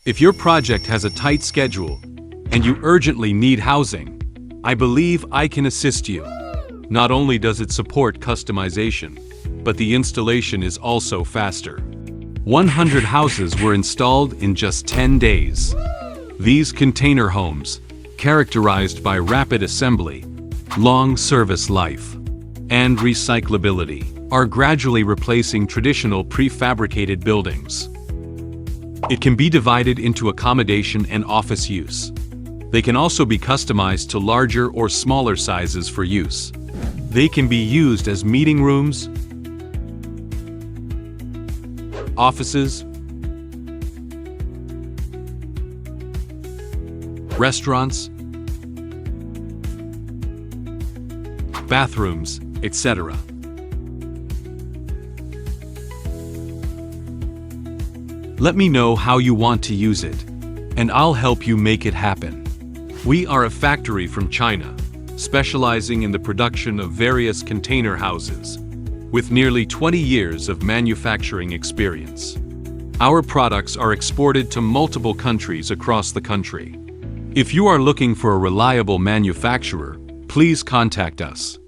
If your project has a tight schedule and you urgently need housing, I believe I can assist you. Not only does it support customization, but the installation is also faster. 100 houses were installed in just 10 days. These container homes, characterized by rapid assembly, long service life, and recyclability, are gradually replacing traditional prefabricated buildings. It can be divided into accommodation and office use. They can also be customized to larger or smaller sizes for use. They can be used as meeting rooms, offices, restaurants, bathrooms, etc. Let me know how you want to use it, and I'll help you make it happen. We are a factory from China, specializing in the production of various container houses, with nearly 20 years of manufacturing experience. Our products are exported to multiple countries across the country. If you are looking for a reliable manufacturer, please contact us.